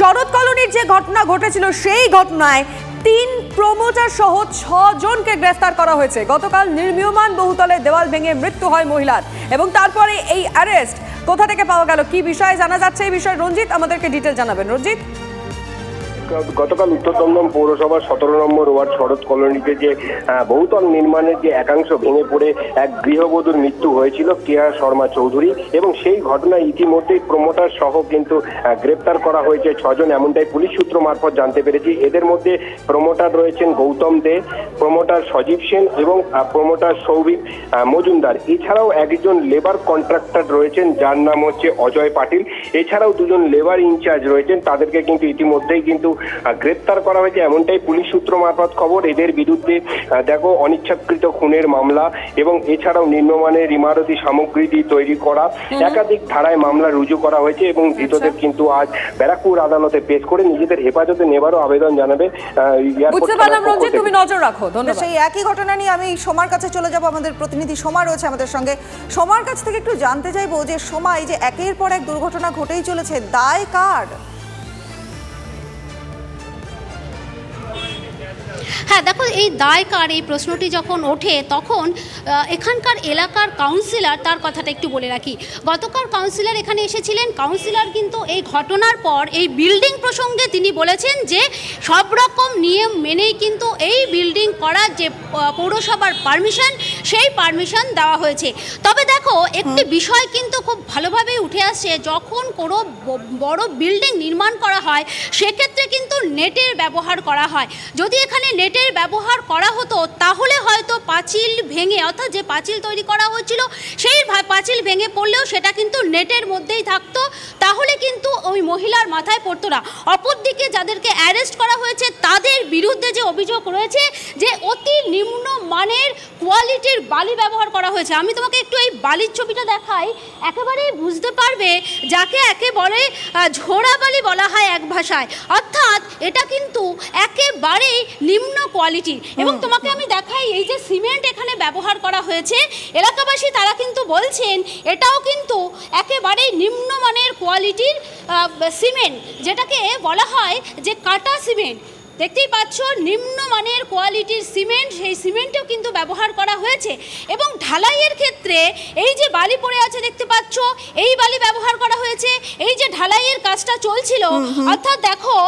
শরৎ কলোনির যে ঘটনা ঘটেছিল সেই ঘটনায় 3 প্রমোটার সহ 6 জনকে গ্রেফতার করা হয়েছে। গতকাল নির্মীয়মান বহুতলে দেওয়াল ভেঙে মৃত্যু হয় মহিলার এবং তারপরে এই অ্যারেস্ট কোথা থেকে পাওয়া গেল, কি বিষয়ে জানা যাচ্ছে এই বিষয়ে রঞ্জিত আমাদেরকে ডিটেল জানাবেন। রঞ্জিত, গতকাল উত্তর দমদম পৌরসভার 17 নম্বর ওয়ার্ড শরৎ কলোনিতে যে বহুতল নির্মাণের যে একাংশ ভেঙে পড়ে এক গৃহবধূর মৃত্যু হয়েছিল কেয়া শর্মা চৌধুরী, এবং সেই ঘটনায় ইতিমধ্যেই প্রমোটার সহ কিন্তু গ্রেপ্তার করা হয়েছে 6 জন, এমনটাই পুলিশ সূত্র মারফত জানতে পেরেছি। এদের মধ্যে প্রমোটার রয়েছেন গৌতম দে, প্রমোটার সজীব সেন এবং প্রমোটার সৌভিক মজুমদার। এছাড়াও একজন লেবার কন্ট্রাক্টর রয়েছেন যার নাম হচ্ছে অজয় পাটিল। এছাড়াও 2 জন লেবার ইনচার্জ রয়েছেন, তাদেরকে কিন্তু ইতিমধ্যেই কিন্তু গ্রেপ্তার করা হয়েছে, এমনটাই পুলিশ সূত্র মারফত খবর। এদের বিরুদ্ধে দেখো অনিচ্ছাকৃত খুনের মামলা এবং এছাড়াও নিম্নমানের ইমারতি সামগ্রী দিয়ে তৈরি করা একাধিক ধারায় মামলা রুজু করা হয়েছে এবং ধৃতদের কিন্তু আজ ব্যারাকপুর আদালতে পেশ করে নিজেদের হেফাজতে নেবারও আবেদন জানাবে। তুমি নজর রাখো। ধন্যবাদ। সেই একই ঘটনা নিয়ে আমি সোমার কাছে চলে যাব, আমাদের প্রতিনিধি সোমা রয়েছে আমাদের সঙ্গে। সোমার কাছ থেকে একটু জানতে চাইবো যে সোমা, এই যে একের পর এক দুর্ঘটনা ঘটেই চলেছে, দায় কার? হ্যাঁ দেখো, এই দায় কার এই প্রশ্নটি যখন ওঠে তখন এখানকার এলাকার কাউন্সিলর তার কথাটা একটু বলে রাখি। গতকাল কাউন্সিলর এখানে এসেছিলেন। কাউন্সিলর কিন্তু এই ঘটনার পর এই বিল্ডিং প্রসঙ্গে তিনি বলেছেন যে সব রকম নিয়ম মেনেই কিন্তু এই বিল্ডিং করার যে পৌরসভার পারমিশন, সেই পারমিশন দেওয়া হয়েছে। তবে দেখো, একটি বিষয় কিন্তু খুব ভালোভাবেই উঠে আসছে, যখন কোনো বড় বিল্ডিং নির্মাণ করা হয় সেক্ষেত্রে কিন্তু নেটের ব্যবহার করা হয়। যদি এখানে নেটের ব্যবহার করা হতো তাহলে হয়তো পাঁচিল ভেঙে, অর্থাৎ যে পাঁচিল তৈরি করা হয়েছিল সেই পাঁচিল ভেঙে পড়লেও সেটা কিন্তু নেটের মধ্যেই থাকতো, তাহলে কিন্তু ওই মহিলার মাথায় পড়তো না। অপরদিকে যাদেরকে অ্যারেস্ট করা হয়েছে তাদের বিরুদ্ধে যে অভিযোগ রয়েছে যে অতি নিম্ন মানের কোয়ালিটির বালি ব্যবহার করা হয়েছে। আমি তোমাকে একটু এই বালির ছবিটা দেখাই, একেবারেই বুঝতে পারবে, যাকে একেবারে ঝোড়া বালি বলা হয় এক ভাষায়, অর্থাৎ এটা কিন্তু একেবারেই নিম্ন কোয়ালিটির। এবং তোমাকে আমি দেখাই, এই যে সিমেন্ট এখানে ব্যবহার করা হয়েছে, এলাকাবাসী তারা কিন্তু বলছেন এটাও কিন্তু একেবারেই নিম্নমানের কোয়ালিটির সিমেন্ট, যেটাকে বলা হয় যে কাটা সিমেন্ট। দেখতেই পাচ্ছ নিম্নমানের কোয়ালিটির সিমেন্ট, সেই সিমেন্টও কিন্তু ব্যবহার করা হয়েছে। এবং ঢালাইয়ের ক্ষেত্রে এই যে বালি পড়ে আছে দেখতে পাচ্ছ, এই বালি ব্যবহার করা হয়েছে। এই যে ঢালাইয়ের কাজটা চলছিল, অর্থাৎ দেখো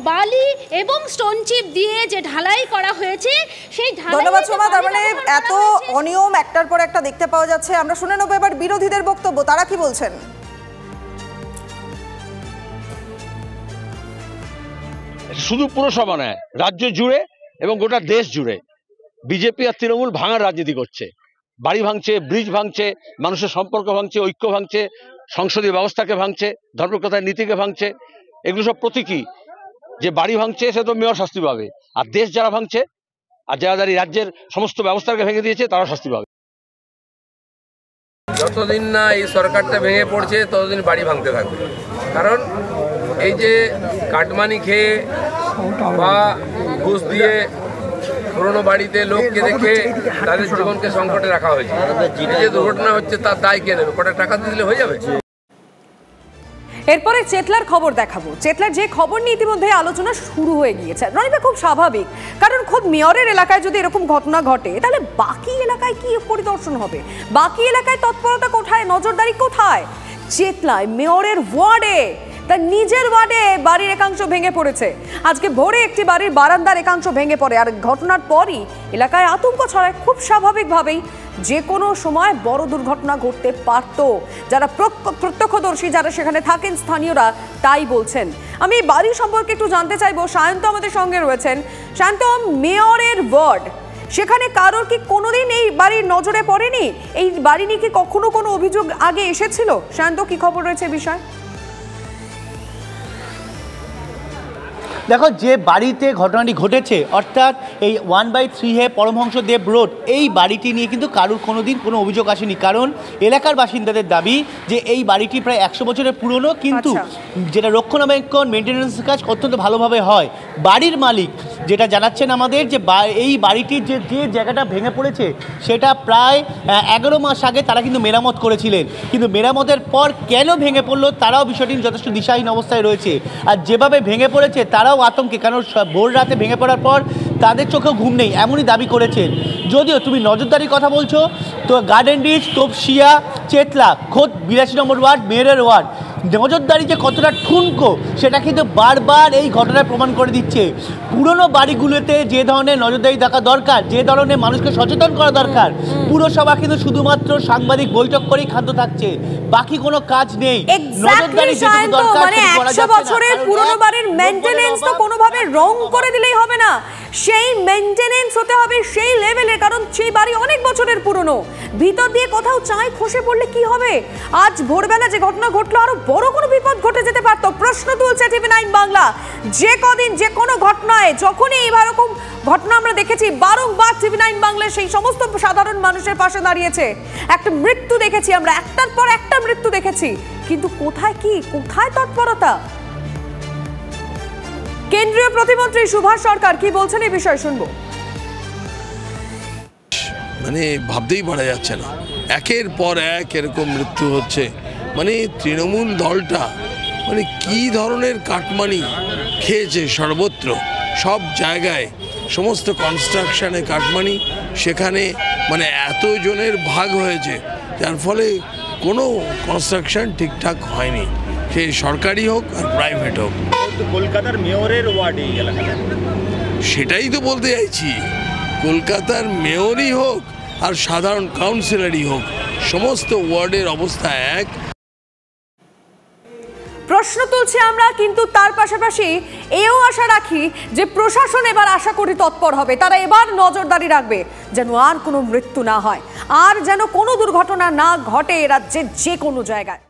বালি এবং স্টোন চিপ দিয়ে যে ঢালাই করা হয়েছে সেই ঢালাই। ধন্যবাদ সোমা। তার মানে এত অনিয়ম একটার পর একটা দেখতে পাওয়া যাচ্ছে। আমরা শুনে নেবো এবার বিরোধীদের বক্তব্য, তারা কি বলছেন। শুধু পুরসভা নয়, রাজ্য জুড়ে এবং গোটা দেশ জুড়ে বিজেপি আর তৃণমূল ভাঙার রাজনীতি করছে। বাড়ি ভাঙছে, ব্রিজ ভাঙছে, মানুষের সম্পর্ক ভাঙছে, ঐক্য ভাঙছে, সংসদীয় ব্যবস্থাকে ভাঙছে, ধর্মপ্রথার নীতিকে ভাঙছে। এগুলো সব প্রতীকী। যে বাড়ি ভাঙছে সে তো মেয়র শাস্তি পাবে, আর দেশ যারা ভাঙছে আর যারা রাজ্যের সমস্ত ব্যবস্থাকে ভেঙে দিয়েছে তারা শাস্তি পাবে। যতদিন না এই সরকারটা ভেঙে পড়ছে ততদিন বাড়ি ভাঙতে থাকবে। কারণ এই যে কাটমানি খেয়ে বা ঘুষ দিয়ে পুরোনো বাড়িতে লোককে রেখে তাদের জীবনকে সংকটে রাখা হয়েছে, যে দুর্ঘটনা হচ্ছে তার দায় কে নেবে? কটা টাকা দিলে হয়ে যাবে? এরপরে চেতলার খবর দেখাবো। চেতলার যে খবর নিয়ে ইতিমধ্যে আলোচনা শুরু হয়ে গিয়েছে, রনিতা, খুব স্বাভাবিক, কারণ খোদ মেয়রের এলাকায় যদি এরকম ঘটনা ঘটে তাহলে বাকি এলাকায় কি পরিদর্শন হবে, বাকি এলাকায় তৎপরতা কোথায়, নজরদারি কোথায়? চেতলায় মেয়রের ওয়ার্ডে, তার নিজের ওয়ার্ডে বাড়ির একাংশ ভেঙে পড়েছে। আজকে ভোরে একটি বাড়ির বারান্দার একাংশ ভেঙে পড়ে, আর ঘটনার পরই এলাকায় আতঙ্ক ছড়ায়। খুব স্বাভাবিকভাবেই যে কোনো সময় বড় দুর্ঘটনা ঘটতে পারত। যারা প্রত্যক্ষদর্শী, যারা সেখানে থাকেন, স্থানীয়রা তাই বলছেন। আমি বাড়ি সম্পর্কে একটু জানতে চাইবো। সায়ন্ত আমাদের সঙ্গে রয়েছেন। সায়ন্ত, মেয়রের ওয়ার্ড, সেখানে কারোর কি কোনোদিন এই বাড়ির নজরে পড়েনি? এই বাড়ি নিয়ে কি কখনো কোনো অভিযোগ আগে এসেছিল? সায়ন্ত, কি খবর রয়েছে বিষয়? দেখো, যে বাড়িতে ঘটনাটি ঘটেছে, অর্থাৎ এই 1/3 পরমহংসদেব রোড, এই বাড়িটি নিয়ে কিন্তু কারোর কোনোদিন কোনো অভিযোগ আসেনি। কারণ এলাকার বাসিন্দাদের দাবি যে এই বাড়িটি প্রায় 100 বছরের পুরনো, কিন্তু যেটা রক্ষণাবেক্ষণ, মেনটেন্যান্সের কাজ অত্যন্ত ভালোভাবে হয়। বাড়ির মালিক যেটা জানাচ্ছেন আমাদের যে এই বাড়িটির যে জায়গাটা ভেঙে পড়েছে সেটা প্রায় 11 মাস আগে তারা কিন্তু মেরামত করেছিলেন, কিন্তু মেরামতের পর কেন ভেঙে পড়লো তারাও বিষয়টি যথেষ্ট দিশাহীন অবস্থায় রয়েছে। আর যেভাবে ভেঙে পড়েছে তারাও আতঙ্কে, কারণ ভোর রাতে ভেঙে পড়ার পর তাদের চোখেও ঘুম নেই এমনই দাবি করেছেন। যদিও তুমি নজরদারির কথা বলছো, তো গার্ডেন রিচ, তোপসিয়া, চেতলা, খোদ 82 নম্বর ওয়ার্ড, মেয়রের ওয়ার্ড, নজরদারি যে কতটা ঠুনকো সেটা কিন্তু বারবার এই ঘটনায় প্রমাণ করে দিচ্ছে। পুরনো বাড়িগুলোতে যে ধরনের নজরদারি দেখা দরকার, যে ধরনের মানুষকে সচেতন করা দরকার, পুরসভা কিন্তু শুধুমাত্র সাংবাদিক বৈঠক করেই ক্ষান্ত থাকছে, বাকি কোনো কাজ নেই। নজরদারি যেটুকু দরকার মানে 100 বছরের পুরনো বাড়ির মেইনটেনেন্স তো কোনোভাবে রং করে দিলেই হবে না, সেই মেইনটেনেন্স হতে হবে সেই লেভেলে, কারণ সেই বাড়ি অনেক বছরের পুরনো। ভিতর দিয়ে কোথাও চাই খসে পড়লে কি হবে? আজ ভোরবেলা যে ঘটনা ঘটলো আরো বড় কোনো বিপদ ঘটে যেতে পারতো। প্রশ্ন তুলছে TV9 বাংলা, যে কদিন যে কোনো ঘটনায় যখনই এরকম ঘটনা আমরা দেখেছি, বারংবার TV9 বাংলায় সেই সমস্ত সাধারণ মানুষের পাশে দাঁড়িয়েছে। একটা মৃত্যু দেখেছি আমরা, একটার পর একটা মৃত্যু দেখেছি, কিন্তু কোথায় কি, কোথায় তৎপরতা? কেন্দ্রীয় প্রতিমন্ত্রী সুভাষ সরকার কি বলছেন এই বিষয়ে শুনবো। মানে ভাবতেই পারা যাচ্ছে না, একের পর এক এরকম মৃত্যু হচ্ছে। মানে তৃণমূল দলটা মানে কি ধরনের কাটমানি খেয়েছে সর্বত্র, সব জায়গায় সমস্ত কনস্ট্রাকশনে কাটমানি, সেখানে মানে এতজনের ভাগ হয়েছে, যার ফলে কোনো কনস্ট্রাকশন ঠিকঠাক হয়নি, সে সরকারি হোক আর প্রাইভেট হোক। কলকাতার মেয়রের ওয়ার্ড এই এলাকাটা, সেটাই তো বলতে চাইছি, কলকাতার মেয়রই হোক আর সাধারণ কাউন্সিলরই হোক, সমস্ত ওয়ার্ডের অবস্থা এক। প্রশ্ন তুলছি আমরা, কিন্তু তার পাশাপাশি এও আশা রাখি যে প্রশাসন এবার আশা করি তৎপর হবে, তারা এবার নজরদারি রাখবে যেন আর কোনো মৃত্যু না হয়, আর যেন কোনো দুর্ঘটনা না ঘটে রাজ্যের যে কোনো জায়গায়।